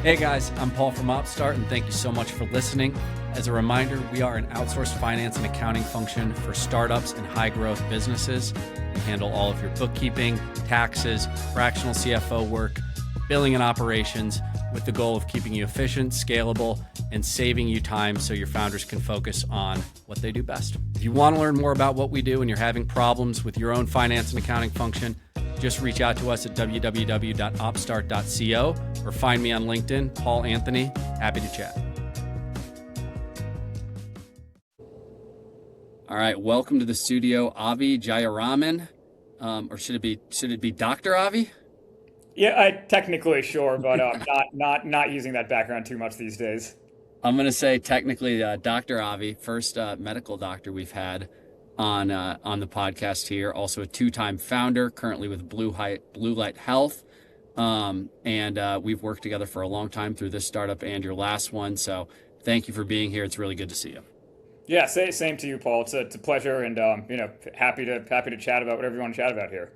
Hey guys, I'm Paul from OpStart, and thank you so much for listening. As a reminder, we are an outsourced finance and accounting function for startups and high-growth businesses. We handle all of your bookkeeping, taxes, fractional CFO work, billing and operations, with the goal of keeping you efficient, scalable, and saving you time so your founders can focus on what they do best. If you want to learn more about what we do and you're having problems with your own finance and accounting function, just reach out to us at www.opstart.co or find me on LinkedIn, Paul Anthony. Happy to chat. All right, welcome to the studio, Avi Jayaraman, or should it be Dr. Avi? Yeah, technically sure, but not using that background too much these days. I'm going to say technically Dr. Avi, first medical doctor we've had on the podcast here. Also a two-time founder, currently with Blue Light Health, and we've worked together for a long time through this startup and your last one. So thank you for being here. It's really good to see you. Yeah, same to you, Paul. It's a pleasure, and happy to chat about whatever you want to chat about here.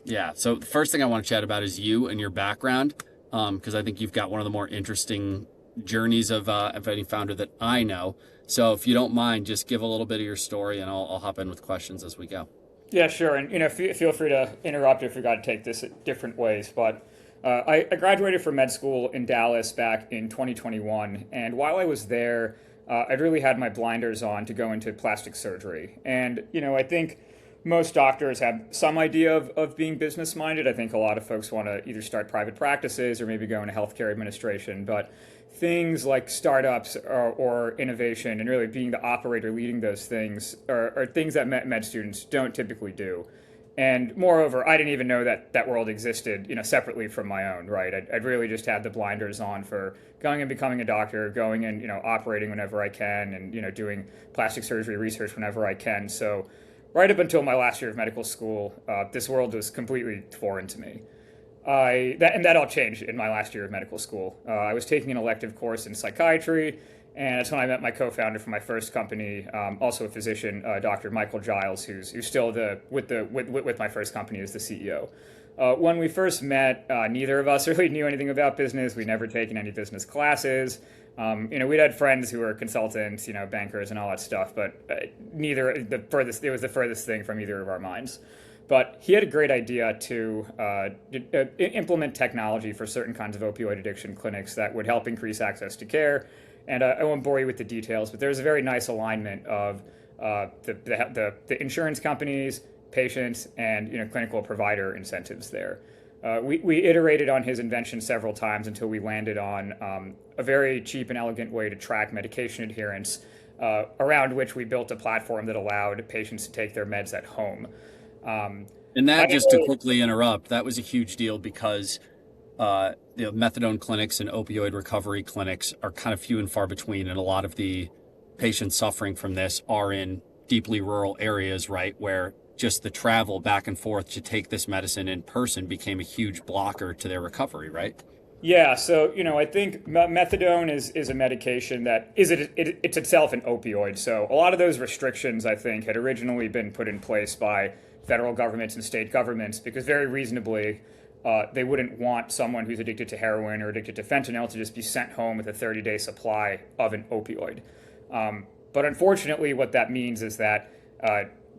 Yeah. So the first thing I want to chat about is you and your background, because I think you've got one of the more interesting journeys of any founder that I know. So if you don't mind, just give a little bit of your story, and I'll hop in with questions as we go. Yeah, sure, and feel free to interrupt if we got to take this different ways. But I graduated from med school in Dallas back in 2021, and while I was there, I'd really had my blinders on to go into plastic surgery. And I think most doctors have some idea of being business minded. I think a lot of folks want to either start private practices or maybe go into healthcare administration. But things like startups or innovation and really being the operator leading those things are things that med students don't typically do. And moreover, I didn't even know that world existed, separately from my own, right? I'd really just had the blinders on for going and becoming a doctor, going and, operating whenever I can and, doing plastic surgery research whenever I can. So right up until my last year of medical school, this world was completely foreign to me. That all changed in my last year of medical school. I was taking an elective course in psychiatry, and that's when I met my co-founder for my first company, also a physician, Dr. Michael Giles, who's still with my first company as the CEO. When we first met, neither of us really knew anything about business. We'd never taken any business classes. We'd had friends who were consultants, bankers and all that stuff, but it was the furthest thing from either of our minds. But he had a great idea to implement technology for certain kinds of opioid addiction clinics that would help increase access to care. And I won't bore you with the details, but there's a very nice alignment of the insurance companies, patients, and clinical provider incentives there. We iterated on his invention several times until we landed on a very cheap and elegant way to track medication adherence, around which we built a platform that allowed patients to take their meds at home. And that, just to quickly interrupt, that was a huge deal because methadone clinics and opioid recovery clinics are kind of few and far between, and a lot of the patients suffering from this are in deeply rural areas, right, where just the travel back and forth to take this medicine in person became a huge blocker to their recovery, right? Yeah, so I think methadone is a medication that it's itself an opioid. So a lot of those restrictions, I think, had originally been put in place by federal governments and state governments because very reasonably they wouldn't want someone who's addicted to heroin or addicted to fentanyl to just be sent home with a 30-day supply of an opioid. But unfortunately, what that means is that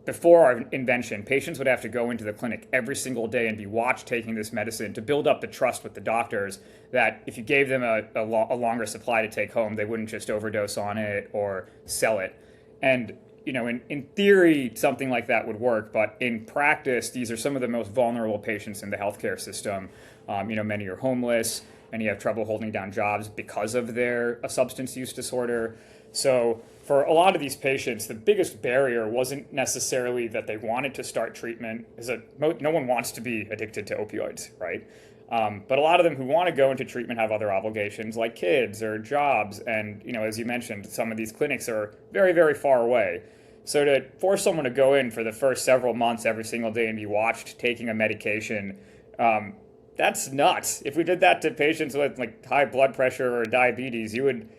before our invention, patients would have to go into the clinic every single day and be watched taking this medicine to build up the trust with the doctors that if you gave them a longer supply to take home, they wouldn't just overdose on it or sell it. And in theory, something like that would work, but in practice, these are some of the most vulnerable patients in the healthcare system. Many are homeless, many have trouble holding down jobs because of their substance use disorder. So for a lot of these patients, the biggest barrier wasn't necessarily that they wanted to start treatment, is that no one wants to be addicted to opioids, right? But a lot of them who want to go into treatment have other obligations like kids or jobs. And, as you mentioned, some of these clinics are very, very far away. So to force someone to go in for the first several months every single day and be watched taking a medication, that's nuts. If we did that to patients with like high blood pressure or diabetes, you'd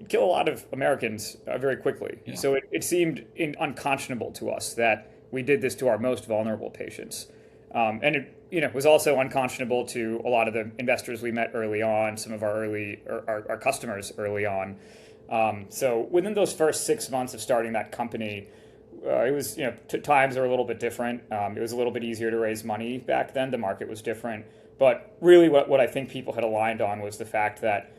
kill a lot of Americans very quickly. Yeah. So it seemed unconscionable to us that we did this to our most vulnerable patients. And it was also unconscionable to a lot of the investors we met early on, some of our customers early on. So within those first 6 months of starting that company, it was, times are a little bit different. It was a little bit easier to raise money back then. The market was different. But really what I think people had aligned on was the fact that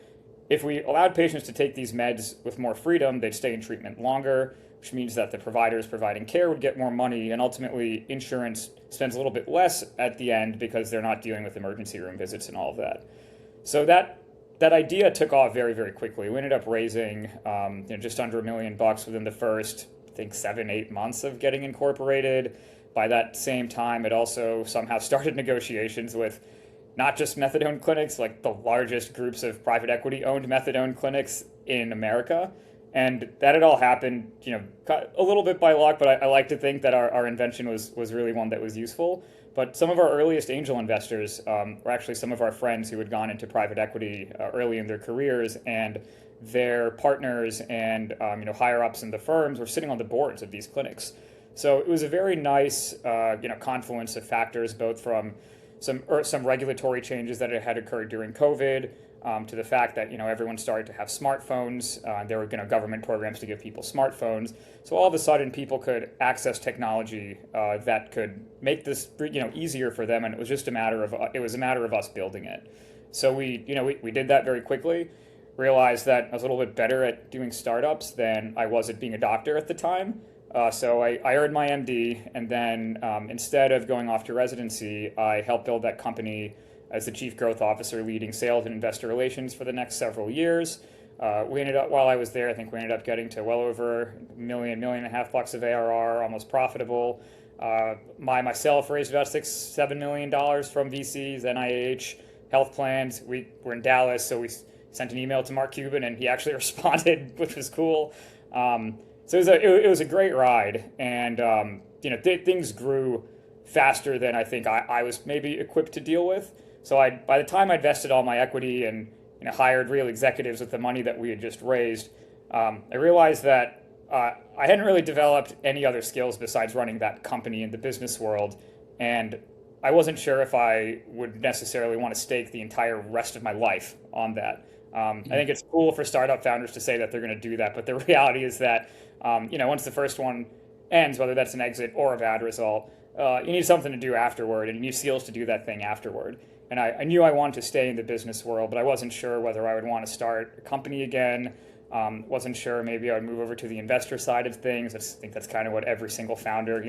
if we allowed patients to take these meds with more freedom, they'd stay in treatment longer, which means that the providers providing care would get more money, and ultimately insurance spends a little bit less at the end because they're not dealing with emergency room visits and all of that. So that idea took off very, very quickly. We ended up raising just under $1 million within the first, I think, 7-8 months of getting incorporated. By that same time, it also somehow started negotiations with not just methadone clinics, like the largest groups of private equity owned methadone clinics in America. And that had all happened, a little bit by luck, but I like to think that our invention was really one that was useful. But some of our earliest angel investors were actually some of our friends who had gone into private equity early in their careers, and their partners and higher ups in the firms were sitting on the boards of these clinics. So it was a very nice confluence of factors, both from some regulatory changes that had occurred during COVID, to the fact that everyone started to have smartphones. There were government programs to give people smartphones. So all of a sudden, people could access technology that could make this easier for them, and it was just a matter of us building it. So we did that very quickly. Realized that I was a little bit better at doing startups than I was at being a doctor at the time. So I earned my MD, and then instead of going off to residency, I helped build that company as the chief growth officer, leading sales and investor relations for the next several years. While I was there, I think we ended up getting to well over $1.5 million of ARR, almost profitable. Myself raised about $6-7 million from VCs, NIH, health plans. We were in Dallas, so we sent an email to Mark Cuban, and he actually responded, which was cool. So it was a great ride, and things grew faster than I think I was maybe equipped to deal with. So by the time I'd vested all my equity and hired real executives with the money that we had just raised, I realized that I hadn't really developed any other skills besides running that company in the business world, and I wasn't sure if I would necessarily want to stake the entire rest of my life on that. I think it's cool for startup founders to say that they're going to do that, but the reality is that once the first one ends, whether that's an exit or a bad result, you need something to do afterward, and you need skills to do that thing afterward. And I knew I wanted to stay in the business world, but I wasn't sure whether I would want to start a company again. Wasn't sure maybe I would move over to the investor side of things. I think that's kind of what every single founder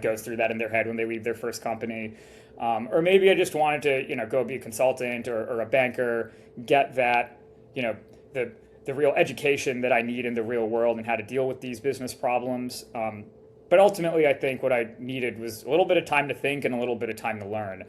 goes through that in their head when they leave their first company. Or maybe I just wanted to go be a consultant or a banker, get that the real education that I need in the real world and how to deal with these business problems. But ultimately, I think what I needed was a little bit of time to think and a little bit of time to learn.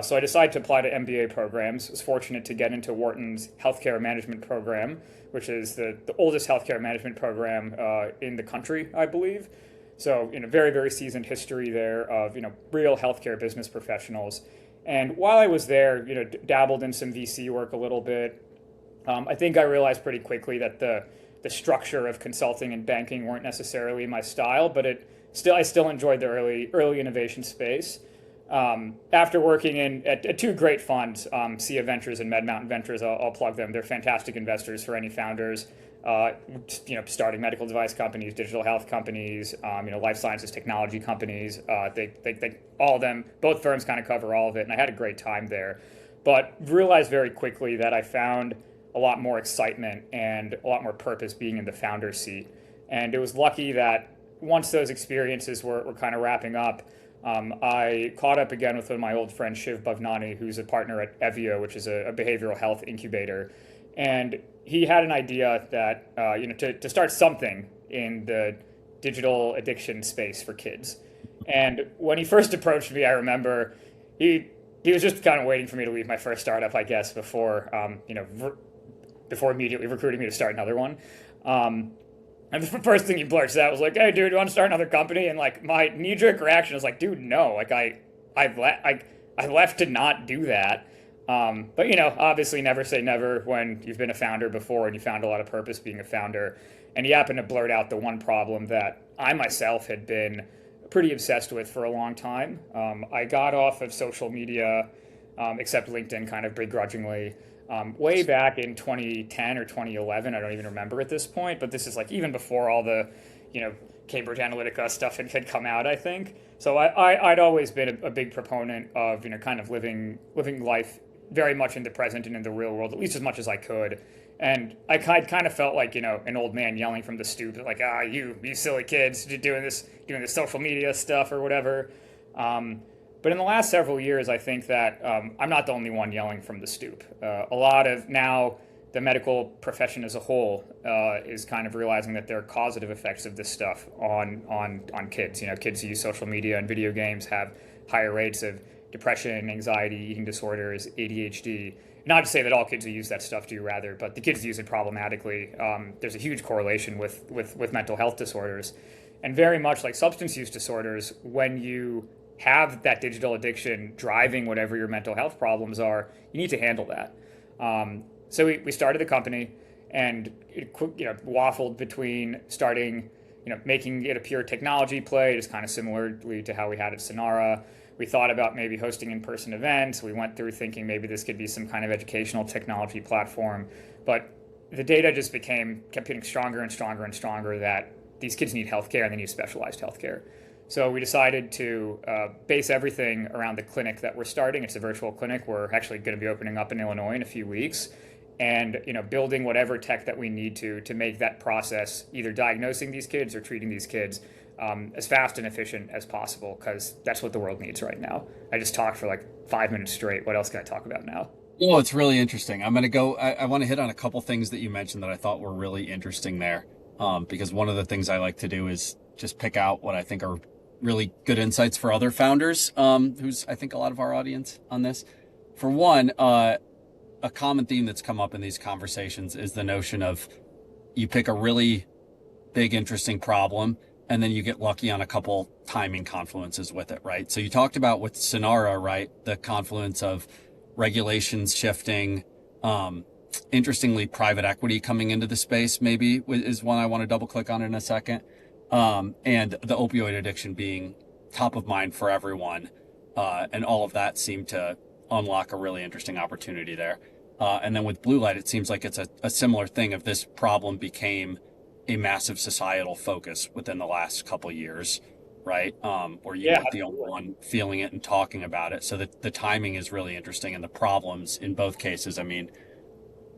So I decided to apply to MBA programs. I was fortunate to get into Wharton's healthcare management program, which is the oldest healthcare management program in the country, I believe. So, very, very seasoned history there of, real healthcare business professionals. And while I was there, dabbled in some VC work a little bit. I think I realized pretty quickly that the structure of consulting and banking weren't necessarily my style, but I still enjoyed the early innovation space. After working at two great funds, Sia Ventures and Med Mountain Ventures, I'll plug them. They're fantastic investors for any founders, starting medical device companies, digital health companies, life sciences technology companies. They all of them, both firms kind of cover all of it, and I had a great time there. But realized very quickly that I found a lot more excitement and a lot more purpose being in the founder's seat. And it was lucky that once those experiences were kind of wrapping up, I caught up again with one of my old friends, Shiv Bhavnani, who's a partner at Evio, which is a behavioral health incubator. And he had an idea that, to start something in the digital addiction space for kids. And when he first approached me, I remember he was just kind of waiting for me to leave my first startup, I guess, before immediately recruiting me to start another one. And the first thing he blurts out was like, "Hey, dude, you want to start another company?" And like my knee-jerk reaction was like, "Dude, no! Like I left to not do that." But obviously, never say never when you've been a founder before and you found a lot of purpose being a founder. And he happened to blurt out the one problem that I myself had been pretty obsessed with for a long time. I got off of social media, except LinkedIn, kind of begrudgingly, way back in 2010 or 2011. I don't even remember at this point, but this is like even before all the, Cambridge Analytica stuff had come out, I think. So I'd always been a big proponent of, kind of living life very much in the present and in the real world, at least as much as I could. And I kind of felt like, an old man yelling from the stoop, like, you silly kids doing this social media stuff or whatever. But in the last several years, I think that I'm not the only one yelling from the stoop. A lot of now the medical profession as a whole is kind of realizing that there are causative effects of this stuff on kids. Kids who use social media and video games have higher rates of depression, anxiety, eating disorders, ADHD. Not to say that all kids who use that stuff do, rather, but the kids who use it problematically, there's a huge correlation with mental health disorders. And very much like substance use disorders, when you have that digital addiction driving whatever your mental health problems are, you need to handle that. So we started the company, and it waffled between starting, making it a pure technology play, just kind of similarly to how we had at Sonara. We thought about maybe hosting in-person events. We went through thinking maybe this could be some kind of educational technology platform, but the data just kept getting stronger and stronger and stronger that these kids need healthcare and they need specialized healthcare. So we decided to base everything around the clinic that we're starting. It's a virtual clinic. We're actually going to be opening up in Illinois in a few weeks, and building whatever tech that we need to make that process, either diagnosing these kids or treating these kids, as fast and efficient as possible, because that's what the world needs right now. I just talked for like 5 minutes straight. What else can I talk about now? Oh, it's really interesting. I'm going to go, I want to hit on a couple things that you mentioned that I thought were really interesting there. Because one of the things I like to do is just pick out what I think are really good insights for other founders, who's, I think, a lot of our audience on this. For one, a common theme that's come up in these conversations is the notion of you pick a really big, interesting problem, and then you get lucky on a couple timing confluences with it, right? So you talked about with Sonara, right? The confluence of regulations shifting, interestingly, private equity coming into the space maybe is one I want to double click on in a second. And the opioid addiction being top of mind for everyone. And all of that seemed to unlock a really interesting opportunity there. And then with blue light, it seems like it's a similar thing of this problem became a massive societal focus within the last couple of years, right? Or you weren't the only one feeling it and talking about it. So the timing is really interesting, and the problems in both cases, I mean,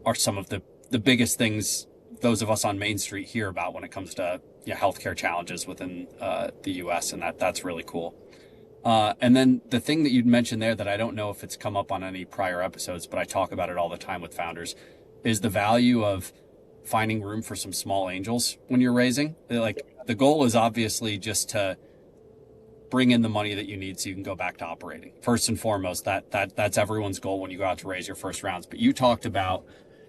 are some of the biggest things those of us on Main Street hear about when it comes to healthcare challenges within the U.S., and that's really cool. And then the thing that you'd mentioned there that I don't know if it's come up on any prior episodes, but I talk about it all the time with founders, is the value of finding room for some small angels when you're raising. Like, the goal is obviously just to bring in the money that you need so you can go back to operating. First and foremost, that's everyone's goal when you go out to raise your first rounds. But you talked about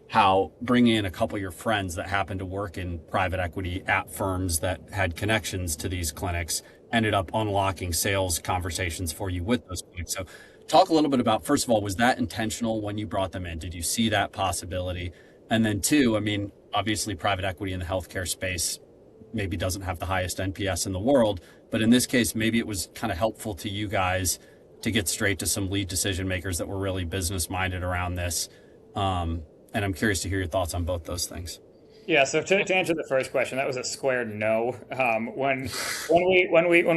how bringing in a couple of your friends that happen to work in private equity at firms that had connections to these clinics ended up unlocking sales conversations for you with those clinics. So talk a little bit about, first of all, was that intentional when you brought them in? Did you see that possibility? And then two, I mean, obviously private equity in the healthcare space maybe doesn't have the highest NPS in the world, but in this case, maybe it was kind of helpful to you guys to get straight to some lead decision makers that were really business minded around this. And I'm curious to hear your thoughts on both those things. Yeah, so to answer the first question, that was a square no. When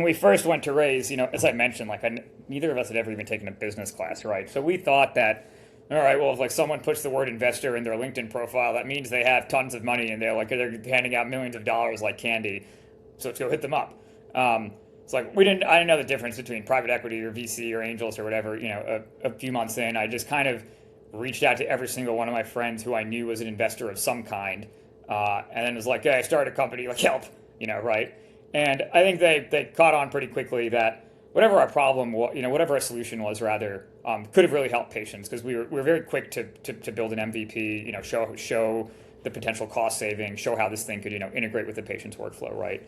we first went to raise, as I mentioned, neither of us had ever even taken a business class, right? So we thought that, all right, well, if someone puts the word investor in their LinkedIn profile, that means they have tons of money and they're handing out millions of dollars like candy. So let's go hit them up. It's I didn't know the difference between private equity or VC or angels or whatever. A few months in, I just kind of reached out to every single one of my friends who I knew was an investor of some kind. And then it was like, hey, I started a company, help, right? And I think they caught on pretty quickly that whatever our problem was, whatever our solution was rather, could have really helped patients, because we were very quick to build an MVP, show the potential cost saving, show how this thing could, integrate with the patient's workflow, right?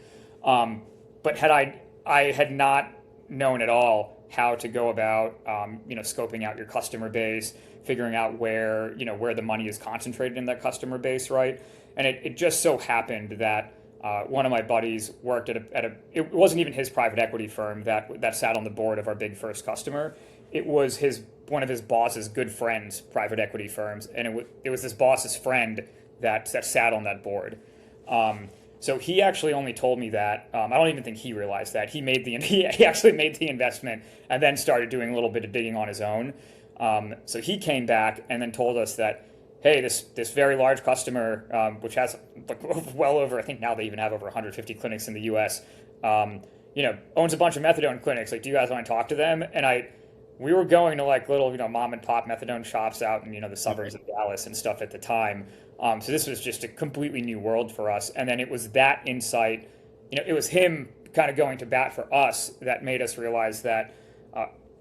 But had I had not known at all how to go about, scoping out your customer base, figuring out where the money is concentrated in that customer base, right? And it just so happened that One of my buddies worked it wasn't even his private equity firm that sat on the board of our big first customer. It was one of his boss's good friends' private equity firms, and it was this boss's friend that sat on that board. So he actually only told me that. I don't even think he realized that he actually made the investment and then started doing a little bit of digging on his own. So he came back and then told us that, hey, this very large customer, which has like well over, I think now they even have over 150 clinics in the U.S., owns a bunch of methadone clinics. Like, do you guys want to talk to them? And we were going to like little, mom and pop methadone shops out in, the suburbs of Dallas and stuff at the time. So this was just a completely new world for us. And then it was that insight, it was him kind of going to bat for us that made us realize that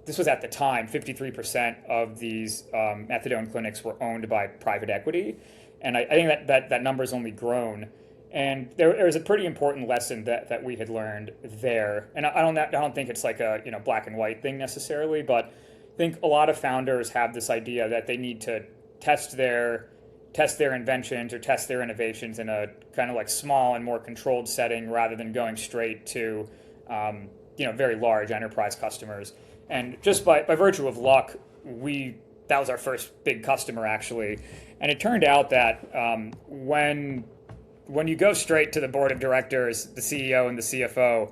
this was at the time, 53% of these methadone clinics were owned by private equity. And I think that number's only grown. And there was a pretty important lesson that we had learned there. And I don't think it's like a black and white thing necessarily, but I think a lot of founders have this idea that they need to test their inventions or test their innovations in a kind of like small and more controlled setting rather than going straight to very large enterprise customers. And just by virtue of luck, that was our first big customer actually. And it turned out that when you go straight to the board of directors, the CEO and the CFO,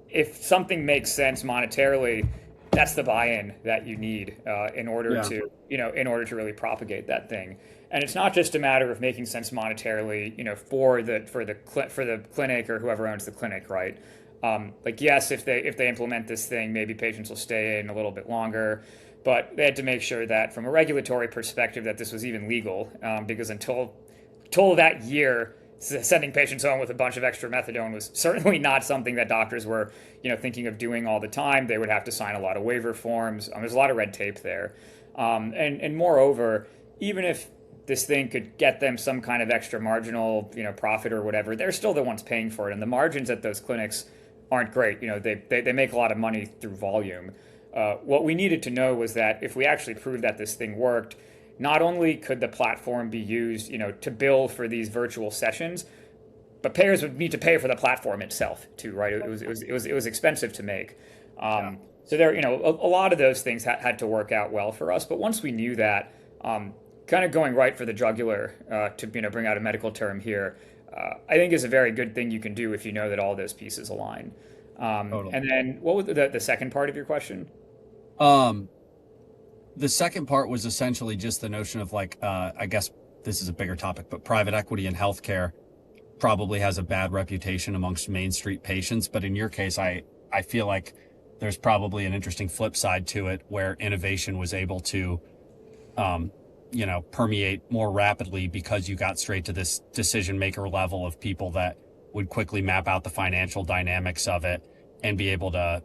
if something makes sense monetarily, that's the buy-in that you need in order to really propagate that thing. And it's not just a matter of making sense monetarily, for the clinic or whoever owns the clinic, right? Yes, if they implement this thing, maybe patients will stay in a little bit longer, but they had to make sure that from a regulatory perspective that this was even legal, because until that year, sending patients home with a bunch of extra methadone was certainly not something that doctors were, thinking of doing all the time. They would have to sign a lot of waiver forms. There's a lot of red tape there, and moreover, even if this thing could get them some kind of extra marginal, profit or whatever, they're still the ones paying for it, and the margins at those clinics aren't great. They make a lot of money through volume. What we needed to know was that if we actually proved that this thing worked, not only could the platform be used, to bill for these virtual sessions, but payers would need to pay for the platform itself too, right? It was expensive to make. So there, a lot of those things had to work out well for us. But once we knew that, kind of going right for the jugular, to bring out a medical term here, I think is a very good thing you can do if you know that all those pieces align. Totally. And then what was the second part of your question? The second part was essentially just the notion of like, I guess this is a bigger topic, but private equity in healthcare probably has a bad reputation amongst Main Street patients. But in your case, I feel like there's probably an interesting flip side to it where innovation was able to, permeate more rapidly because you got straight to this decision maker level of people that would quickly map out the financial dynamics of it and be able to,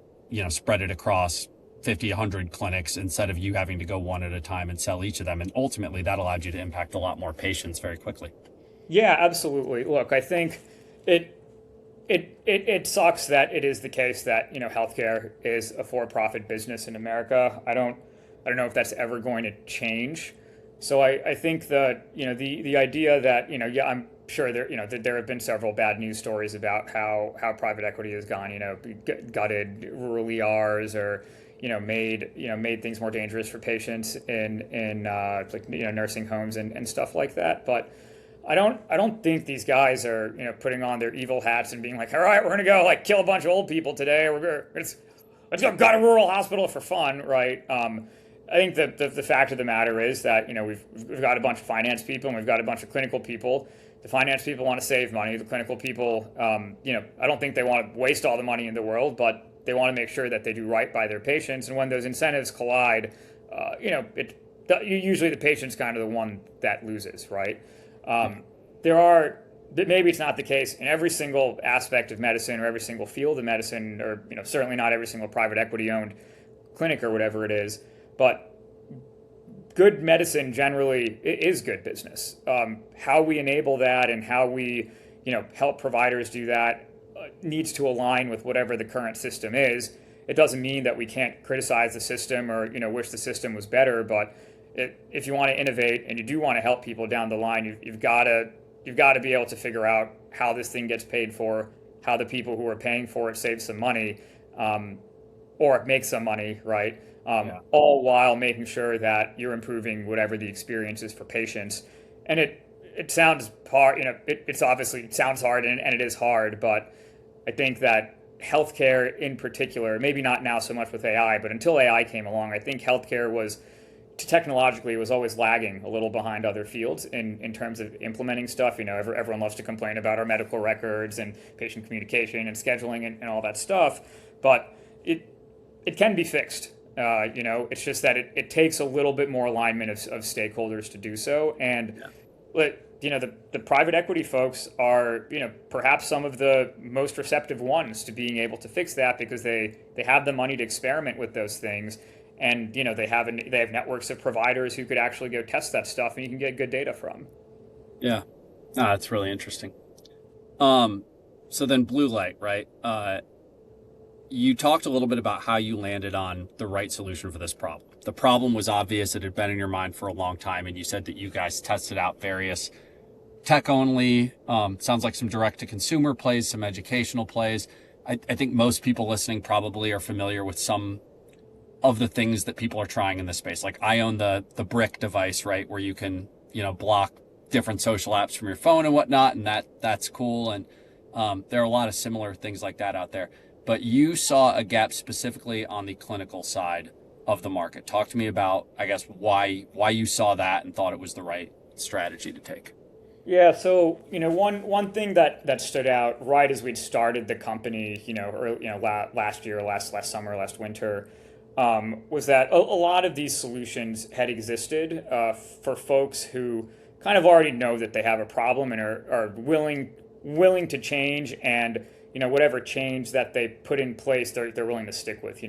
spread it across 50, 100 clinics instead of you having to go one at a time and sell each of them. And ultimately that allowed you to impact a lot more patients very quickly. Yeah, absolutely. Look, I think it sucks that it is the case that, healthcare is a for-profit business in America. I don't know if that's ever going to change. So I think that, the idea that, I'm sure there have been several bad news stories about how private equity has gone, gutted rural ERs or, made things more dangerous for patients in nursing homes and stuff like that. But I don't think these guys are, putting on their evil hats and being like, all right, we're gonna go like kill a bunch of old people today. Let's go gut a rural hospital for fun, right? I think the fact of the matter is that we've got a bunch of finance people and we've got a bunch of clinical people. The finance people want to save money. The clinical people, I don't think they want to waste all the money in the world, but they want to make sure that they do right by their patients. And when those incentives collide, usually the patient's kind of the one that loses, right? Maybe it's not the case in every single aspect of medicine or every single field of medicine, or certainly not every single private equity owned clinic or whatever it is. But good medicine generally is good business. How we enable that and how we help providers do that needs to align with whatever the current system is. It doesn't mean that we can't criticize the system or wish the system was better, but if you want to innovate and you do want to help people down the line, you've got to you've got to be able to figure out how this thing gets paid for, how the people who are paying for it save some money, or make some money, right? Yeah. All while making sure that you're improving whatever the experience is for patients. And it sounds hard, it's obviously it sounds hard and it is hard, but I think that healthcare in particular, maybe not now so much with AI, but until AI came along, I think healthcare was technologically was always lagging a little behind other fields in terms of implementing stuff. Everyone loves to complain about our medical records and patient communication and scheduling and all that stuff, but it can be fixed. It's just that it takes a little bit more alignment of stakeholders to do so. And the private equity folks are, perhaps some of the most receptive ones to being able to fix that because they have the money to experiment with those things. And they have networks of providers who could actually go test that stuff, and you can get good data from. Yeah, that's really interesting. So then blue light, right? You talked a little bit about how you landed on the right solution for this problem. The problem was obvious; it had been in your mind for a long time, and you said that you guys tested out various tech only. Sounds like some direct to consumer plays, some educational plays. I think most people listening probably are familiar with some of the things that people are trying in this space. Like I own the brick device, right, where you can, block different social apps from your phone and whatnot, and that's cool. And there are a lot of similar things like that out there. But you saw a gap specifically on the clinical side of the market. Talk to me about, I guess, why you saw that and thought it was the right strategy to take. Yeah, so one thing that stood out right as we'd started the company, last year, last summer, last winter, was that a lot of these solutions had existed for folks who kind of already know that they have a problem and are willing to change, and whatever change that they put in place, they're willing to stick with.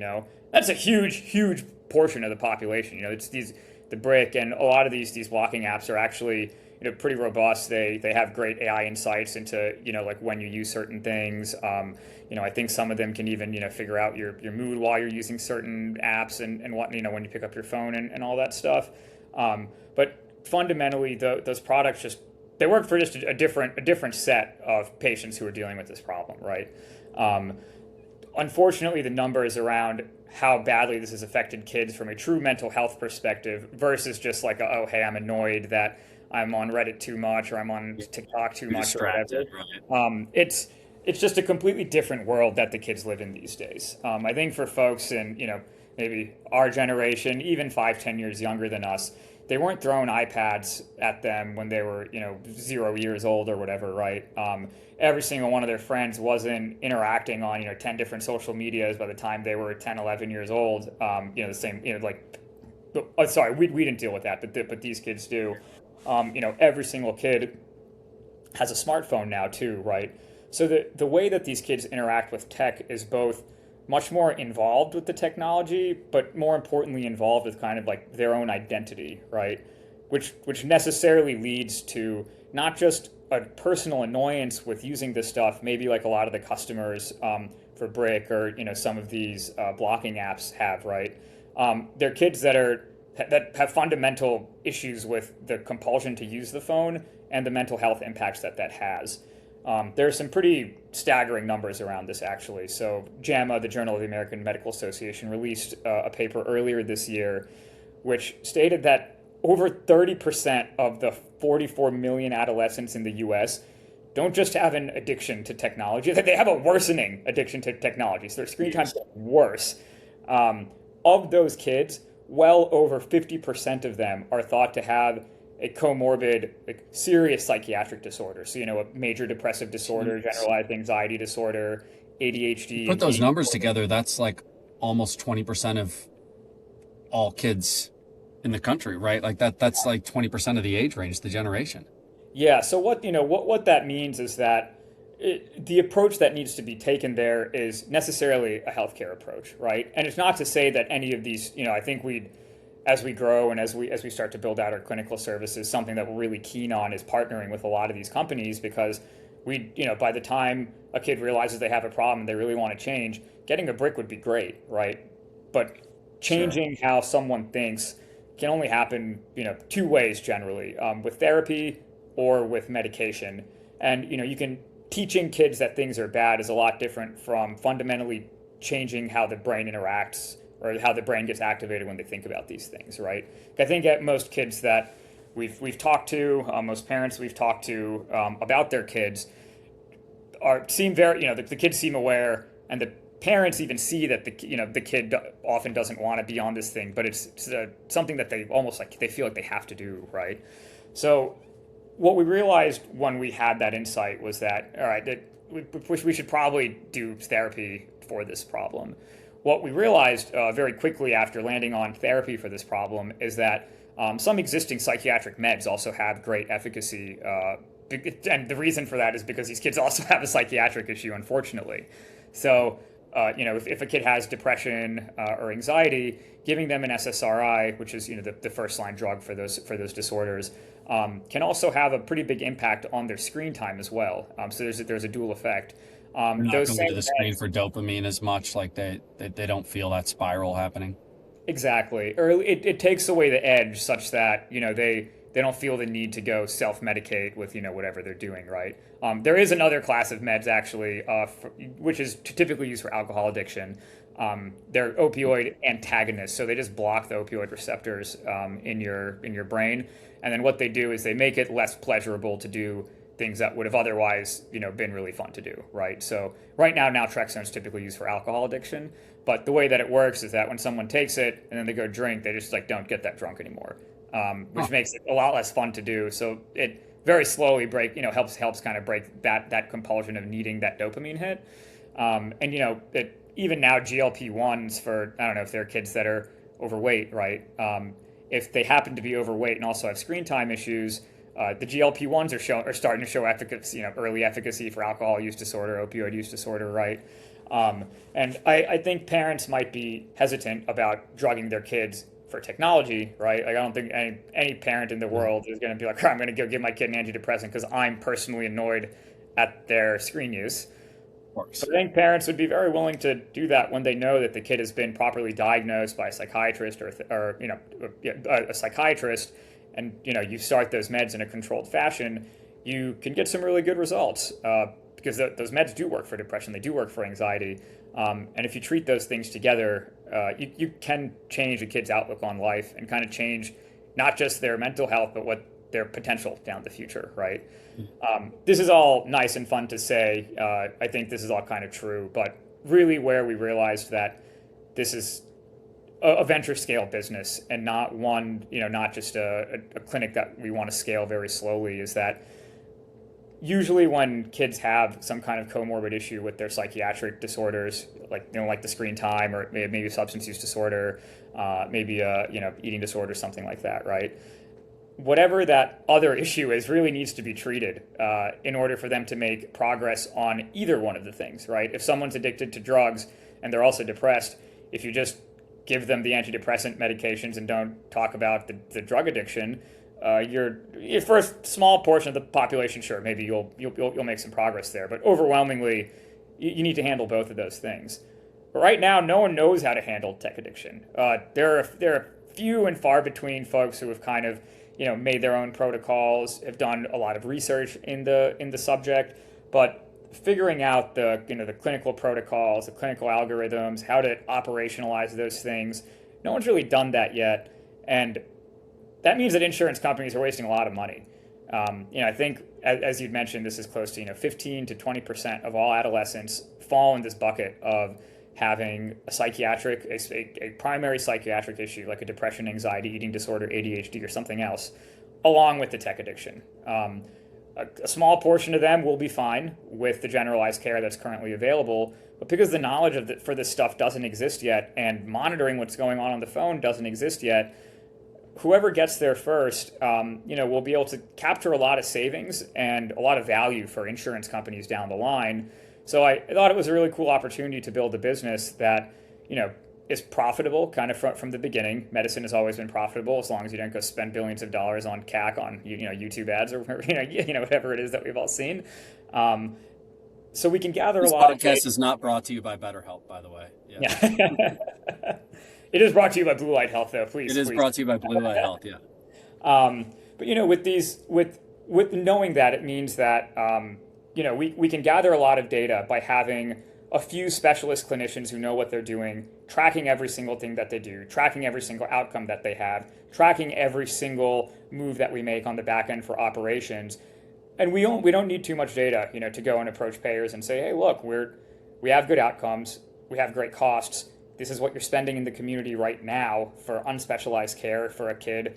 That's a huge portion of the population. It's the brick, and a lot of these blocking apps are actually pretty robust. They have great AI insights into like when you use certain things. I think some of them can even figure out your mood while you're using certain apps and what when you pick up your phone and all that stuff. But fundamentally, those products they work for just a different set of patients who are dealing with this problem, right? Unfortunately, the numbers around how badly this has affected kids from a true mental health perspective versus just like, oh, hey, I'm annoyed that I'm on Reddit too much or I'm on TikTok too much or whatever. Right. It's just a completely different world that the kids live in these days. I think for folks in maybe our generation, even 5-10 years younger than us, they weren't throwing iPads at them when they were 0 years old or whatever, right? Every single one of their friends wasn't interacting on 10 different social medias by the time they were 10, 11 years old. The same sorry, we didn't deal with that, but these kids do. Every single kid has a smartphone now too, right? So the way that these kids interact with tech is both much more involved with the technology, but more importantly involved with kind of like their own identity, right? Which necessarily leads to not just a personal annoyance with using this stuff, maybe like a lot of the customers for Brick or some of these blocking apps have, right? They're kids that have fundamental issues with the compulsion to use the phone and the mental health impacts that has. There are some pretty staggering numbers around this, actually. So JAMA, the Journal of the American Medical Association, released a paper earlier this year which stated that over 30% of the 44 million adolescents in the US don't just have an addiction to technology, that they have a worsening addiction to technology. So their screen time's worse. Of those kids, well over 50% of them are thought to have a comorbid, serious psychiatric disorder. So, a major depressive disorder, generalized anxiety disorder, ADHD. Put those numbers together, that's like almost 20% of all kids in the country, right? Like that's like 20% of the age range, the generation. Yeah. So what that means is that the approach that needs to be taken there is necessarily a healthcare approach, right? And it's not to say that any of these, I think as we grow and as we start to build out our clinical services, something that we're really keen on is partnering with a lot of these companies, because by the time a kid realizes they have a problem and they really want to change, getting a brick would be great, right? But changing how someone thinks can only happen, two ways generally. With therapy, or with medication. And you can teaching kids that things are bad is a lot different from fundamentally changing how the brain interacts or how the brain gets activated when they think about these things, right? I think at most kids that we've talked to, most parents we've talked to about their kids seem very, the kids seem aware, and the parents even see that the kid often doesn't want to be on this thing, but it's something that they almost like they feel like they have to do, right? So what we realized when we had that insight was that, all right, that we should probably do therapy for this problem. What we realized very quickly after landing on therapy for this problem is that some existing psychiatric meds also have great efficacy. And the reason for that is because these kids also have a psychiatric issue, unfortunately. So, if a kid has depression or anxiety, giving them an SSRI, which is the first line drug for those disorders, can also have a pretty big impact on their screen time as well. So there's a dual effect. They're not Those going to same the screen meds, for dopamine as much, like they don't feel that spiral happening. exactly, or it takes away the edge such that they don't feel the need to go self-medicate with whatever they're doing, right? There is another class of meds actually, which is typically used for alcohol addiction. They're opioid antagonists, so they just block the opioid receptors in your brain, and then what they do is they make it less pleasurable to do things that would have otherwise been really fun to do, right? So right now naltrexone is typically used for alcohol addiction, but the way that it works is that when someone takes it and then they go drink, they just don't get that drunk anymore. Which makes it a lot less fun to do. So it very slowly helps kind of break that compulsion of needing that dopamine hit. Even now GLP-1s for, I don't know if there are kids that are overweight, right? If they happen to be overweight and also have screen time issues, the GLP-1s are starting to show efficacy, early efficacy for alcohol use disorder, opioid use disorder, right? And I think parents might be hesitant about drugging their kids for technology, right? Like I don't think any parent in the world is going to be like, I'm going to go give my kid an antidepressant because I'm personally annoyed at their screen use. So I think parents would be very willing to do that when they know that the kid has been properly diagnosed by a psychiatrist or a psychiatrist, and you start those meds in a controlled fashion, you can get some really good results because those meds do work for depression, they do work for anxiety, and if you treat those things together, you can change a kid's outlook on life and kind of change not just their mental health, but what their potential down the future, right? This is all nice and fun to say. I think this is all kind of true, but really where we realized that this is a venture scale business and not one, not just a clinic that we want to scale very slowly, is that usually when kids have some kind of comorbid issue with their psychiatric disorders, like the screen time or maybe substance use disorder, maybe eating disorder, something like that, right? Whatever that other issue is really needs to be treated in order for them to make progress on either one of the things, right? If someone's addicted to drugs and they're also depressed, if you just give them the antidepressant medications and don't talk about the drug addiction, you're for a small portion of the population, sure, maybe you'll make some progress there, but overwhelmingly, you need to handle both of those things. But right now, no one knows how to handle tech addiction. There are few and far between folks who have kind of made their own protocols, have done a lot of research in the subject, but figuring out the clinical protocols, the clinical algorithms, how to operationalize those things, no one's really done that yet, and that means that insurance companies are wasting a lot of money. I think, as you'd mentioned, this is close to 15 to 20% of all adolescents fall in this bucket of having a primary psychiatric issue like a depression, anxiety, eating disorder, ADHD, or something else, along with the tech addiction. A small portion of them will be fine with the generalized care that's currently available, but because the knowledge for this stuff doesn't exist yet and monitoring what's going on the phone doesn't exist yet, whoever gets there first, will be able to capture a lot of savings and a lot of value for insurance companies down the line. So I thought it was a really cool opportunity to build a business that, is profitable kind of from the beginning. Medicine has always been profitable as long as you don't go spend billions of dollars on CAC on YouTube ads or whatever it is that we've all seen. So we can gather This a lot of podcast is not brought to you by BetterHelp, by the way. Yeah. It is brought to you by Blue Light Health, though. Please. It is brought to you by Blue Light Health. Yeah. But with with knowing that, it means that we can gather a lot of data by having a few specialist clinicians who know what they're doing, tracking every single thing that they do, tracking every single outcome that they have, tracking every single move that we make on the back end for operations. And we don't need too much data, to go and approach payers and say, hey, look, we have good outcomes, we have great costs. This is what you're spending in the community right now for unspecialized care for a kid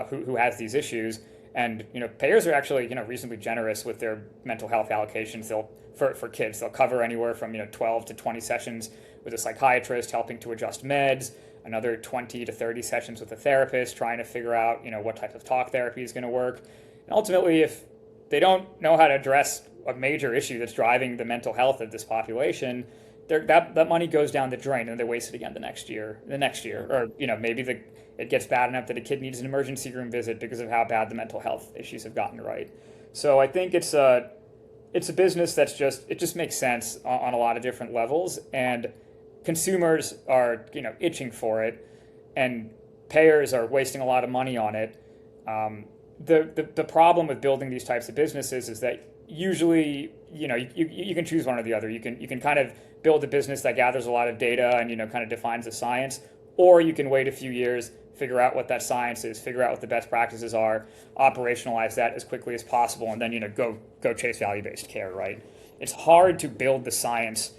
who has these issues. And payers are actually reasonably generous with their mental health allocations. For kids, they'll cover anywhere from 12 to 20 sessions with a psychiatrist helping to adjust meds, another 20 to 30 sessions with a therapist trying to figure out what type of talk therapy is going to work. And ultimately, if they don't know how to address a major issue that's driving the mental health of this population, that money goes down the drain and they waste it again the next year, or maybe it gets bad enough that a kid needs an emergency room visit because of how bad the mental health issues have gotten right. So I think it's a business it just makes sense on a lot of different levels, and consumers are itching for it, and payers are wasting a lot of money on it. The problem with building these types of businesses is that usually you can choose one or the other. You can kind of build a business that gathers a lot of data and kind of defines the science, or you can wait a few years, figure out what that science is, figure out what the best practices are, operationalize that as quickly as possible, and then go chase value-based care, right? It's hard to build the science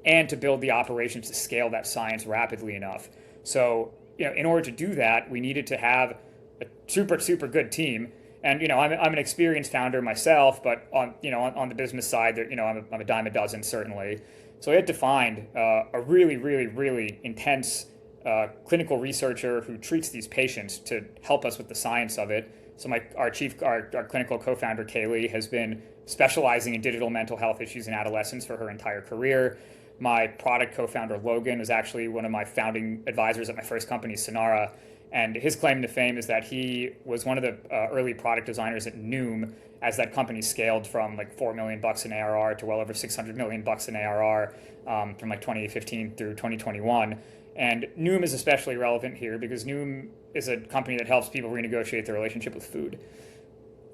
and to build the operations to scale that science rapidly enough. So in order to do that, we needed to have a super good team. And I'm an experienced founder myself, but on the business side, I'm a dime a dozen certainly. So I had to find a really intense clinical researcher who treats these patients to help us with the science of it. So our clinical co-founder Kaylee has been specializing in digital mental health issues in adolescents for her entire career. My product co-founder Logan was actually one of my founding advisors at my first company, Sonara. And his claim to fame is that he was one of the early product designers at Noom as that company scaled from like $4 million in ARR to well over $600 million in ARR from like 2015 through 2021. And Noom is especially relevant here because Noom is a company that helps people renegotiate their relationship with food.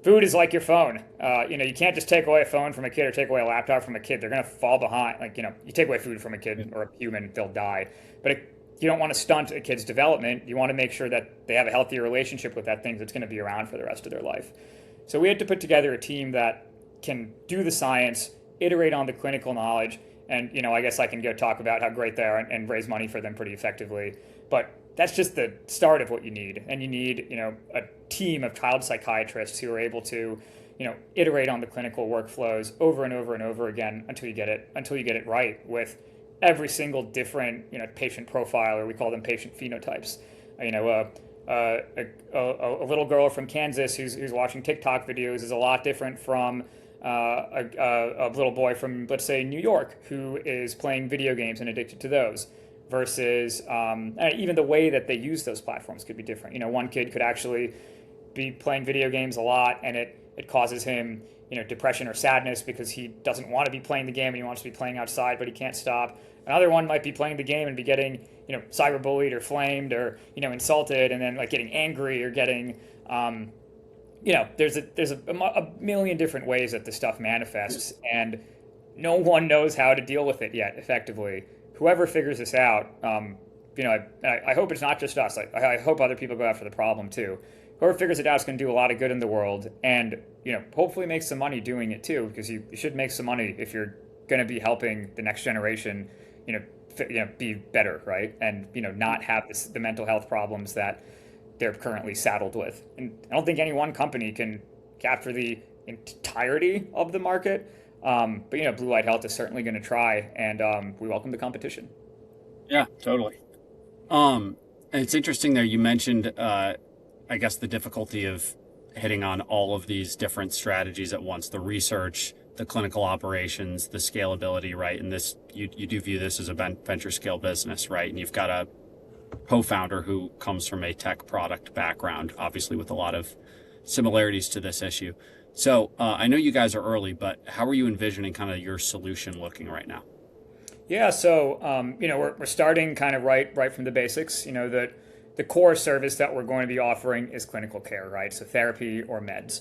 Food is like your phone. You can't just take away a phone from a kid or take away a laptop from a kid. They're going to fall behind. You take away food from a kid or a human, they'll die. But you don't want to stunt a kid's development. You want to make sure that they have a healthier relationship with that thing that's going to be around for the rest of their life. So we had to put together a team that can do the science, iterate on the clinical knowledge, and I guess I can go talk about how great they are and raise money for them pretty effectively. But that's just the start of what you need. And you need a team of child psychiatrists who are able to iterate on the clinical workflows over and over and over again until you get it right with every single different patient profile, or we call them patient phenotypes. A little girl from Kansas who's watching TikTok videos is a lot different from a little boy from, let's say, New York who is playing video games and addicted to those, versus even the way that they use those platforms could be different. One kid could actually be playing video games a lot and it causes him depression or sadness because he doesn't want to be playing the game and he wants to be playing outside, but he can't stop. Another one might be playing the game and be getting, cyberbullied or flamed or, insulted, and then like getting angry or getting, there's a million different ways that this stuff manifests, and no one knows how to deal with it yet effectively. Whoever figures this out, I hope it's not just us. I hope other people go after the problem too. Whoever figures it out is going to do a lot of good in the world, and hopefully make some money doing it too, because you should make some money if you're going to be helping the next generation, be better, right? And not have the mental health problems that they're currently saddled with. And I don't think any one company can capture the entirety of the market, but Blue Light Health is certainly going to try, and we welcome the competition. Yeah, totally. And it's interesting there. You mentioned, I guess, the difficulty of hitting on all of these different strategies at once: the research, the clinical operations, the scalability, right? And this, you do view this as a venture scale business, right? And you've got a co-founder who comes from a tech product background, obviously with a lot of similarities to this issue. So I know you guys are early, but how are you envisioning kind of your solution looking right now? Yeah, so we're starting kind of right from the basics. The core service that we're going to be offering is clinical care, right? So therapy or meds.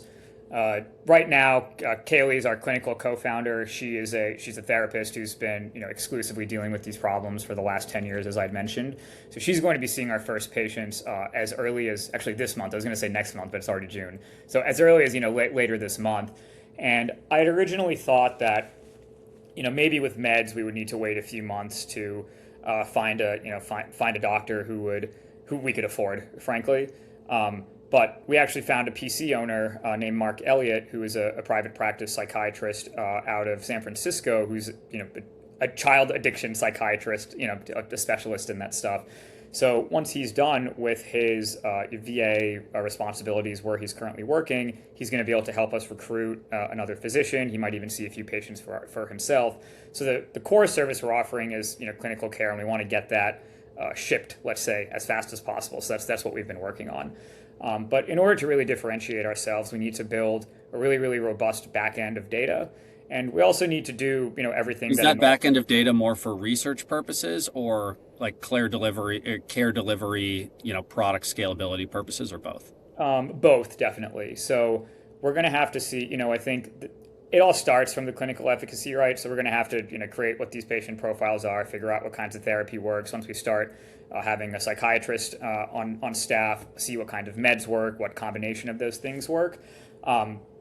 Right now, Kaylee is our clinical co-founder. She's a therapist who's been exclusively dealing with these problems for the last 10 years, as I'd mentioned. So she's going to be seeing our first patients as early as actually this month. I was going to say next month, but it's already June. So as early as later this month. And I had originally thought that maybe with meds we would need to wait a few months to find a doctor who we could afford, frankly. But we actually found a PC owner named Mark Elliott, who is a private practice psychiatrist out of San Francisco, who's a child addiction psychiatrist, a specialist in that stuff. So once he's done with his VA responsibilities where he's currently working, he's going to be able to help us recruit another physician. He might even see a few patients for himself. So the core service we're offering is clinical care, and we want to get that shipped, let's say, as fast as possible. So that's what we've been working on. But in order to really differentiate ourselves, we need to build a really, really robust back end of data. And we also need to do, everything. Is that back end of data more for research purposes or like care delivery, product scalability purposes, or both? Both, definitely. So we're going to have to see, I think it all starts from the clinical efficacy, right? So we're going to have to, create what these patient profiles are, figure out what kinds of therapy works. Once we start having a psychiatrist on staff, see what kind of meds work, what combination of those things work.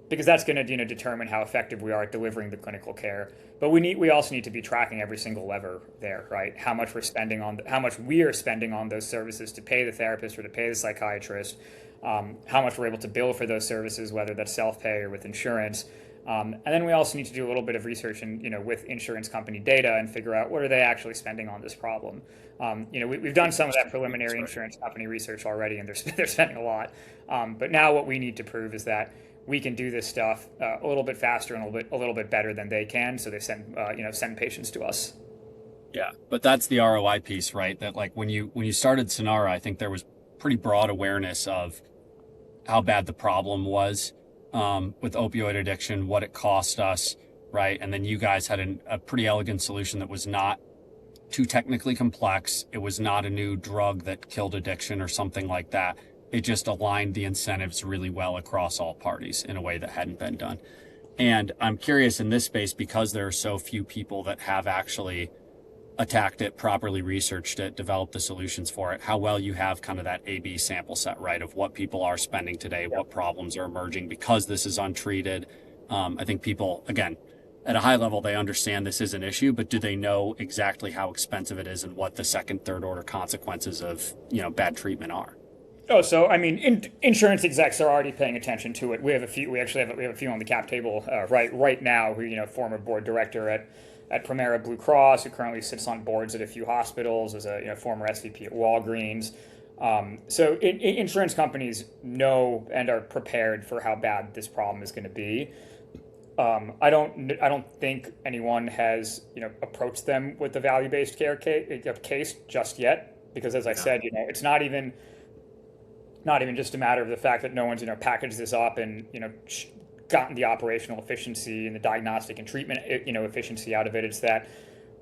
Because that's going to determine how effective we are at delivering the clinical care. But we also need to be tracking every single lever there, right? How much we are spending on those services to pay the therapist or to pay the psychiatrist, how much we're able to bill for those services, whether that's self-pay or with insurance. And then we also need to do a little bit of research with insurance company data and figure out what are they actually spending on this problem. We've done some of that preliminary insurance company research already, and they're spending a lot. But now what we need to prove is that we can do this stuff a little bit faster and a little bit better than they can. So they send patients to us. Yeah, but that's the ROI piece, right? That like when you started Sonara, I think there was pretty broad awareness of how bad the problem was with opioid addiction, what it cost us, right? And then you guys had a pretty elegant solution that was not too technically complex. It was not a new drug that killed addiction or something like that. It just aligned the incentives really well across all parties in a way that hadn't been done. And I'm curious in this space, because there are so few people that have actually attacked it, properly researched it, developed the solutions for it, how well you have kind of that A/B sample set, right, of what people are spending today, what problems are emerging because this is untreated. I think people, again, at a high level, they understand this is an issue, but do they know exactly how expensive it is and what the second, third order consequences of, bad treatment are? Oh, so I mean, insurance execs are already paying attention to it. We have a few. We actually have a few on the cap table right now. Who former board director at Premera Blue Cross, who currently sits on boards at a few hospitals, as a former SVP at Walgreens. So insurance companies know and are prepared for how bad this problem is going to be. I don't think anyone has approached them with the value-based care case just yet, because as I said, it's not even just a matter of the fact that no one's packaged this up and gotten the operational efficiency and the diagnostic and treatment efficiency out of it. It's that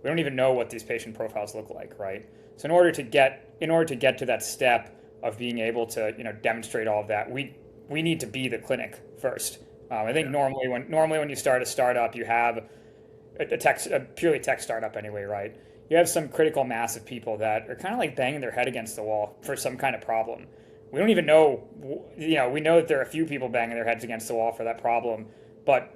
we don't even know what these patient profiles look like, right? So in order to get to that step of being able to demonstrate all of that, we need to be the clinic first. I think normally when you start a startup, you have a purely tech startup anyway, right? You have some critical mass of people that are kind of like banging their head against the wall for some kind of problem. We don't even know, we know that there are a few people banging their heads against the wall for that problem, but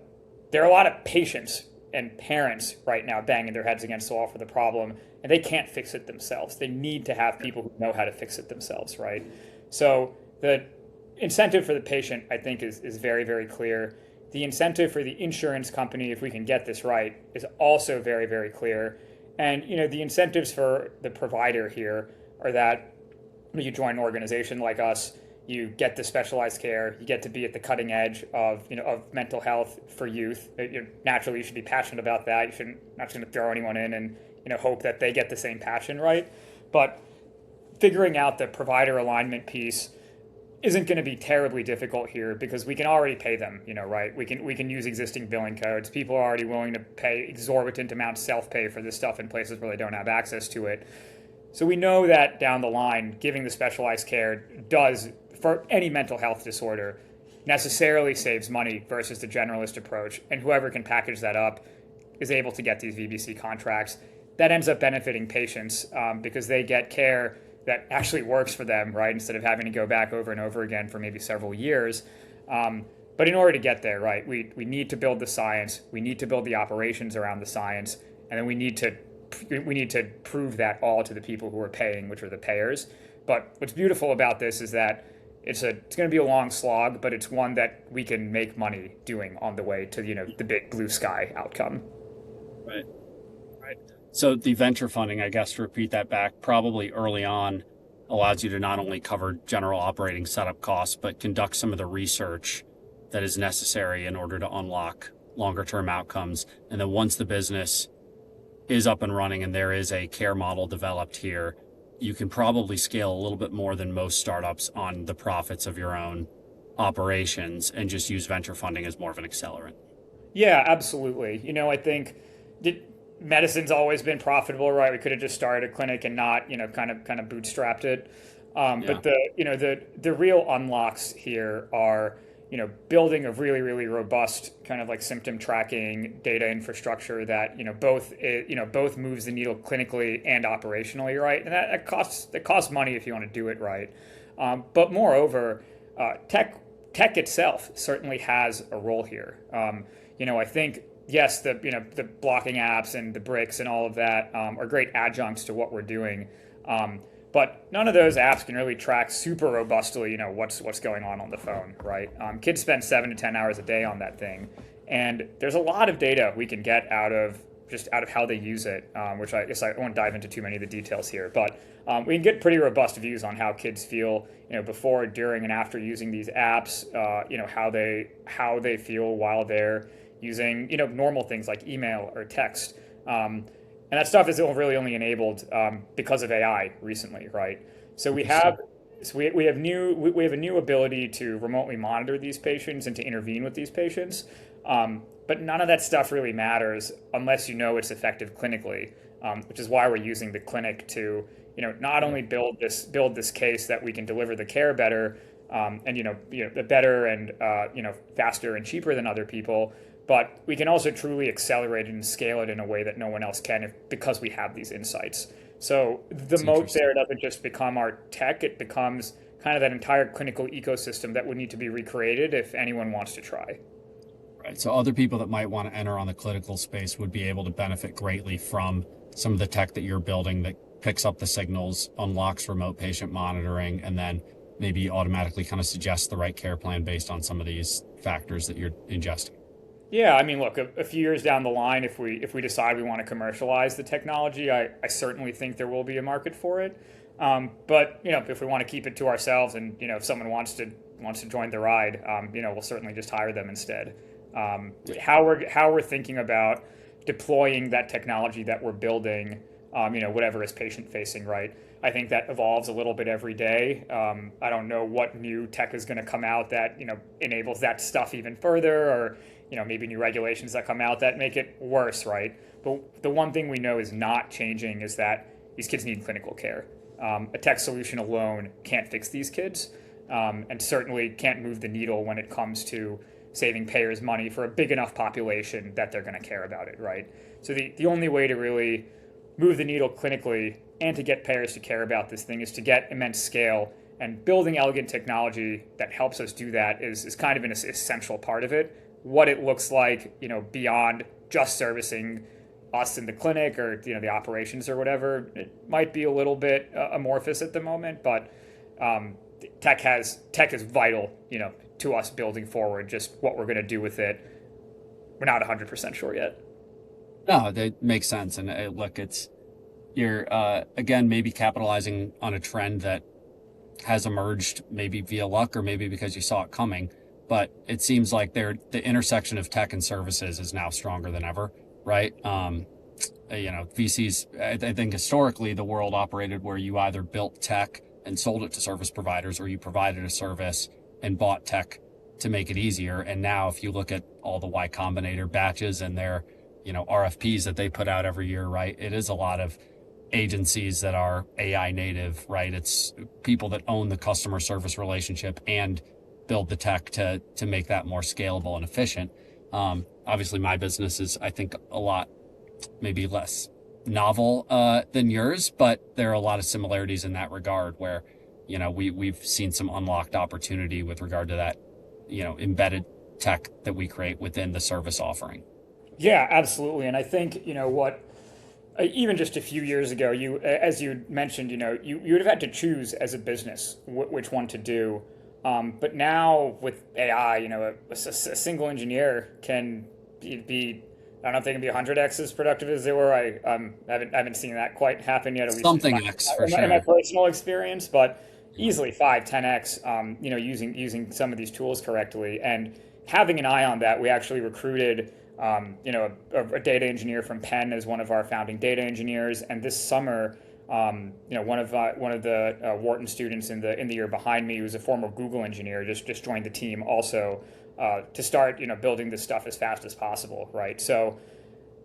there are a lot of patients and parents right now banging their heads against the wall for the problem, and they can't fix it themselves. They need to have people who know how to fix it themselves, right? So the incentive for the patient, I think, is very, very clear. The incentive for the insurance company, if we can get this right, is also very, very clear. And, the incentives for the provider here are that you join an organization like us, you get the specialized care, you get to be at the cutting edge of mental health for youth. Naturally, you should be passionate about that. You not going to throw anyone in and hope that they get the same passion, right? But figuring out the provider alignment piece isn't going to be terribly difficult here, because we can already pay them, right? We can use existing billing codes. People are already willing to pay exorbitant amounts self-pay for this stuff in places where they don't have access to it. So we know that down the line, giving the specialized care does, for any mental health disorder, necessarily saves money versus the generalist approach. And whoever can package that up is able to get these VBC contracts. That ends up benefiting patients because they get care that actually works for them, right? Instead of having to go back over and over again for maybe several years. But in order to get there, right, we need to build the science, we need to build the operations around the science, and then we need to prove that all to the people who are paying, which are the payers. But what's beautiful about this is that it's going to be a long slog, but it's one that we can make money doing on the way to the big blue sky outcome. Right. So the venture funding, I guess, to repeat that back, probably early on allows you to not only cover general operating setup costs, but conduct some of the research that is necessary in order to unlock longer term outcomes. And then once the business is up and running and there is a care model developed here, you can probably scale a little bit more than most startups on the profits of your own operations and just use venture funding as more of an accelerant. Yeah, absolutely. I think medicine's always been profitable, right? We could have just started a clinic and not, kind of bootstrapped it. But the real unlocks here are, building a really, really robust kind of like symptom tracking data infrastructure that, both moves the needle clinically and operationally, right? And that costs money if you want to do it right. But moreover, tech itself certainly has a role here. I think, yes, the blocking apps and the bricks and all of that are great adjuncts to what we're doing. But none of those apps can really track super robustly, what's going on the phone, right? Kids spend 7 to 10 hours a day on that thing. And there's a lot of data we can get out of how they use it, which I guess I won't dive into too many of the details here. But we can get pretty robust views on how kids feel, before, during, and after using these apps, how they feel while they're using, normal things like email or text. And that stuff is really only enabled because of AI recently, right? So we have a new ability to remotely monitor these patients and to intervene with these patients. But none of that stuff really matters unless it's effective clinically, which is why we're using the clinic to not only build this case that we can deliver the care better and better and faster and cheaper than other people. But we can also truly accelerate it and scale it in a way that no one else can because we have these insights. So the moat there doesn't just become our tech, it becomes kind of that entire clinical ecosystem that would need to be recreated if anyone wants to try. Right. So other people that might want to enter on the clinical space would be able to benefit greatly from some of the tech that you're building that picks up the signals, unlocks remote patient monitoring, and then maybe automatically kind of suggests the right care plan based on some of these factors that you're ingesting. Yeah, I mean, look, a few years down the line, if we decide we want to commercialize the technology, I certainly think there will be a market for it. But if we want to keep it to ourselves, and if someone wants to join the ride, we'll certainly just hire them instead. How we're thinking about deploying that technology that we're building, whatever is patient facing, right? I think that evolves a little bit every day. I don't know what new tech is going to come out that enables that stuff even further, or maybe new regulations that come out that make it worse, right? But the one thing we know is not changing is that these kids need clinical care. A tech solution alone can't fix these kids, and certainly can't move the needle when it comes to saving payers money for a big enough population that they're going to care about it, right? So the only way to really move the needle clinically and to get payers to care about this thing is to get immense scale, and building elegant technology that helps us do that is kind of an essential part of it. What it looks like, beyond just servicing us in the clinic or the operations or whatever, it might be a little bit amorphous at the moment, but tech is vital, to us building forward. Just what we're going to do with it, we're not 100% sure yet. No, that makes sense. And look, you're again maybe capitalizing on a trend that has emerged maybe via luck or maybe because you saw it coming. But it seems like the intersection of tech and services is now stronger than ever, right? VCs, I think historically the world operated where you either built tech and sold it to service providers, or you provided a service and bought tech to make it easier. And now if you look at all the Y Combinator batches and their, RFPs that they put out every year, right? It is a lot of agencies that are AI native, right? It's people that own the customer service relationship and build the tech to make that more scalable and efficient. Obviously, my business is, I think, a lot maybe less novel than yours, but there are a lot of similarities in that regard where, we've seen some unlocked opportunity with regard to that, embedded tech that we create within the service offering. Yeah, absolutely. And I think, even just a few years ago, as you mentioned, you would have had to choose as a business which one to do. But now with AI, a single engineer can be, I don't know if they can be 100x as productive as they were. I haven't seen that quite happen yet, at least Something X for in my sure. personal experience, but easily 5, 10x, using some of these tools correctly. And having an eye on that, we actually recruited a data engineer from Penn as one of our founding data engineers. And this summer, one of the Wharton students in the year behind me, who's a former Google engineer, just joined the team also to start building this stuff as fast as possible, right? So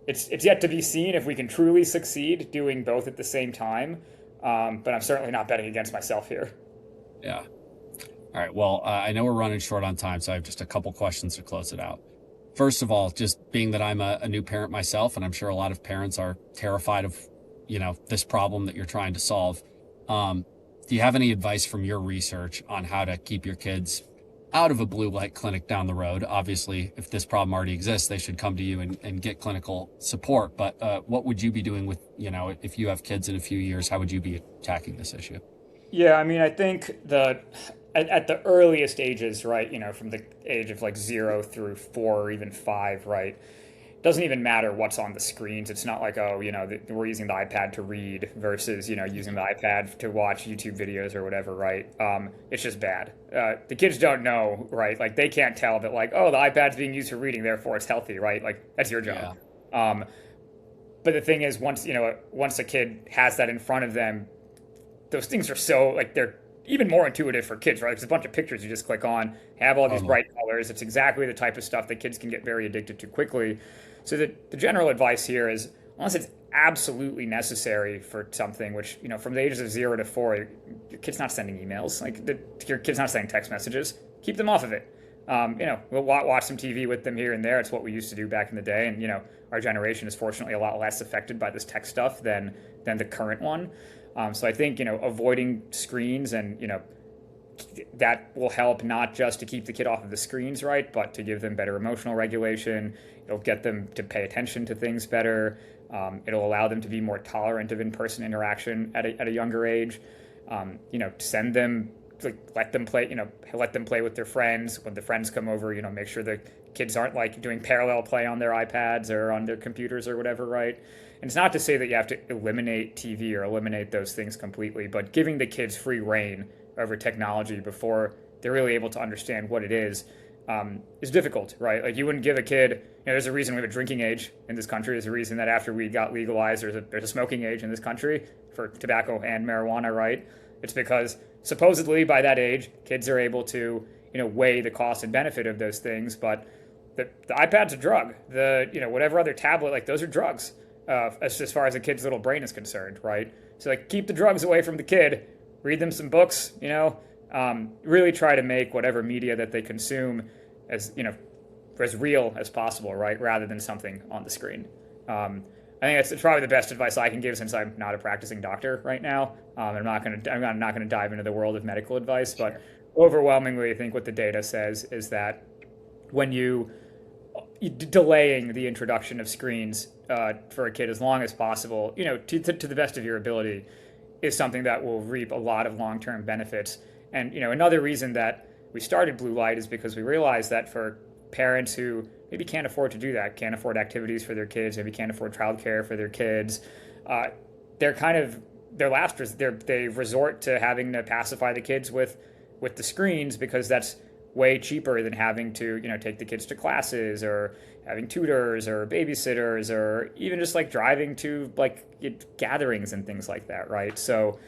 it's yet to be seen if we can truly succeed doing both at the same time. But I'm certainly not betting against myself here. Yeah. All right. Well, I know we're running short on time, so I have just a couple questions to close it out. First of all, just being that I'm a new parent myself, and I'm sure a lot of parents are terrified of, this problem that you're trying to solve. Do you have any advice from your research on how to keep your kids out of a blue light clinic down the road? Obviously, if this problem already exists, they should come to you and get clinical support. But what would you be doing with, if you have kids in a few years, how would you be attacking this issue? Yeah, I mean, I think at the earliest ages, right, from the age of like 0 through 4 or even 5, right, doesn't even matter what's on the screens. It's not like, we're using the iPad to read versus, using the iPad to watch YouTube videos or whatever, right? It's just bad. The kids don't know, right? Like they can't tell that like, oh, the iPad's being used for reading, therefore it's healthy, right? Like that's your job. Yeah. But the thing is, once a kid has that in front of them, those things are so like they're even more intuitive for kids, right? There's a bunch of pictures you just click on, have all these bright colors. It's exactly the type of stuff that kids can get very addicted to quickly. So the general advice here is, unless it's absolutely necessary for something, which, from the ages of 0 to 4, your kid's not sending emails. Your kid's not sending text messages. Keep them off of it. We'll watch some TV with them here and there. It's what we used to do back in the day. And, our generation is fortunately a lot less affected by this tech stuff than the current one. So I think, avoiding screens and, that will help not just to keep the kid off of the screens, right, but to give them better emotional regulation. It'll get them to pay attention to things better. It'll allow them to be more tolerant of in-person interaction at a younger age. Send them, let them play with their friends. When the friends come over, make sure the kids aren't like doing parallel play on their iPads or on their computers or whatever, right? And it's not to say that you have to eliminate TV or eliminate those things completely, but giving the kids free reign over technology before they're really able to understand what it is difficult, right? Like you wouldn't give a kid, there's a reason we have a drinking age in this country. There's a reason that after we got legalized, there's a smoking age in this country for tobacco and marijuana, right? It's because supposedly by that age, kids are able to, weigh the cost and benefit of those things. But the iPad's a drug. Whatever other tablet, like those are drugs as far as a kid's little brain is concerned, right? So like keep the drugs away from the kid, read them some books, really try to make whatever media that they consume as real as possible, right? Rather than something on the screen. I think it's probably the best advice I can give since I'm not a practicing doctor right now. I'm not going to dive into the world of medical advice, but overwhelmingly, I think what the data says is that when you delaying the introduction of screens for a kid as long as possible, to the best of your ability, is something that will reap a lot of long-term benefits. And another reason that we started Blue Light is because we realized that for parents who maybe can't afford to do that, can't afford activities for their kids, maybe can't afford childcare for their kids, they resort to having to pacify the kids with the screens because that's way cheaper than having to take the kids to classes or having tutors or babysitters or even just like driving to like gatherings and things like that, right? So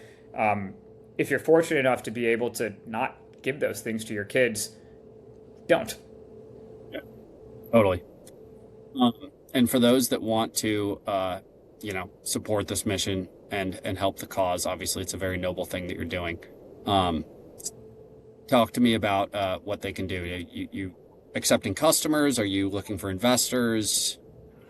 if you're fortunate enough to be able to not give those things to your kids, don't. Yeah, totally. And for those that want to support this mission and help the cause, obviously it's a very noble thing that you're doing. Talk to me about what they can do. You accepting customers? Are you looking for investors?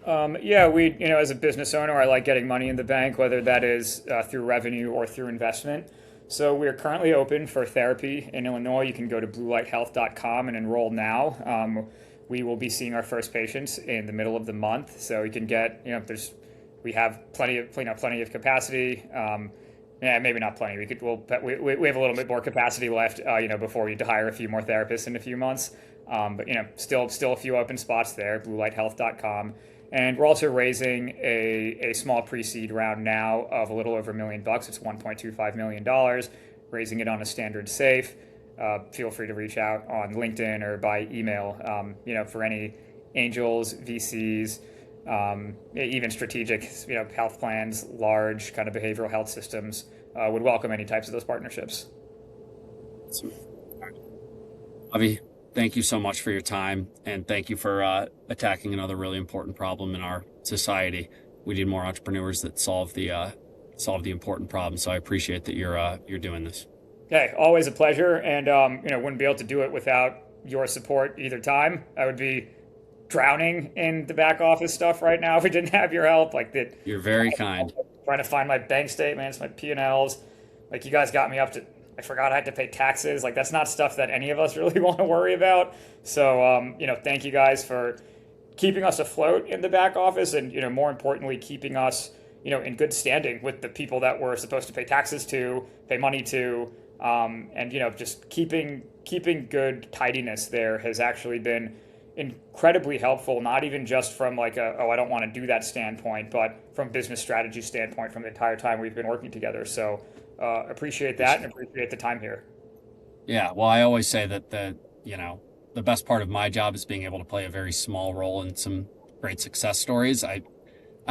Yeah, as a business owner, I like getting money in the bank, whether that is through revenue or through investment. So we're currently open for therapy in Illinois. You can go to bluelighthealth.com and enroll now. We will be seeing our first patients in the middle of the month, so you can get, we have plenty of capacity. Yeah, maybe not plenty. We have a little bit more capacity left, before we need to hire a few more therapists in a few months. But still a few open spots there. Bluelighthealth.com. And we're also raising a small pre-seed round now of a little over $1 million. It's $1.25 million, raising it on a standard safe. Feel free to reach out on LinkedIn or by email, for any angels, VCs, even strategic, health plans, large kind of behavioral health systems would welcome any types of those partnerships. Avi, thank you so much for your time, and thank you for attacking another really important problem in our society. We need more entrepreneurs that solve the important problems. So I appreciate that you're doing this. Hey, always a pleasure, and wouldn't be able to do it without your support either time. I would be drowning in the back office stuff right now if we didn't have your help. You're very kind. Trying to find my bank statements, my P&Ls. You guys got me up to. I forgot I had to pay taxes. That's not stuff that any of us really want to worry about. So, thank you guys for keeping us afloat in the back office, and more importantly, keeping us in good standing with the people that we're supposed to pay taxes to, pay money to. And just keeping good tidiness there has actually been incredibly helpful, not even just from I don't want to do that standpoint, but from business strategy standpoint from the entire time we've been working together. So appreciate that and appreciate the time here. Yeah, well, I always say that the best part of my job is being able to play a very small role in some great success stories. I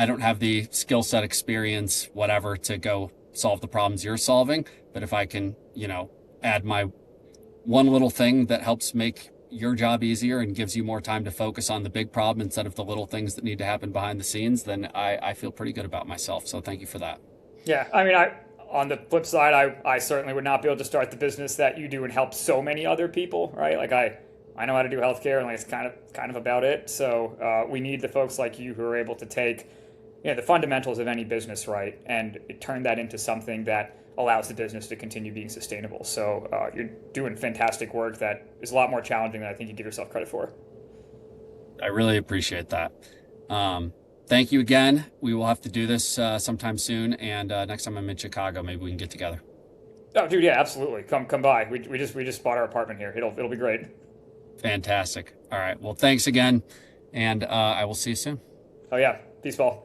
don't have the skill set, experience, whatever, to go solve the problems you're solving, but if I can add my one little thing that helps make your job easier and gives you more time to focus on the big problem instead of the little things that need to happen behind the scenes, then I feel pretty good about myself. So thank you for that. Yeah, on the flip side, I certainly would not be able to start the business that you do and help so many other people, right? I know how to do healthcare, and it's kind of about it. So we need the folks like you who are able to take the fundamentals of any business, right, and turn that into something that allows the business to continue being sustainable. So you're doing fantastic work that is a lot more challenging than I think you give yourself credit for. I really appreciate that. Thank you again. We will have to do this sometime soon, and next time I'm in Chicago, maybe we can get together. Oh, dude, yeah, absolutely. Come by. We just bought our apartment here. It'll be great. Fantastic. All right. Well, thanks again, and I will see you soon. Oh yeah. Peace, Paul.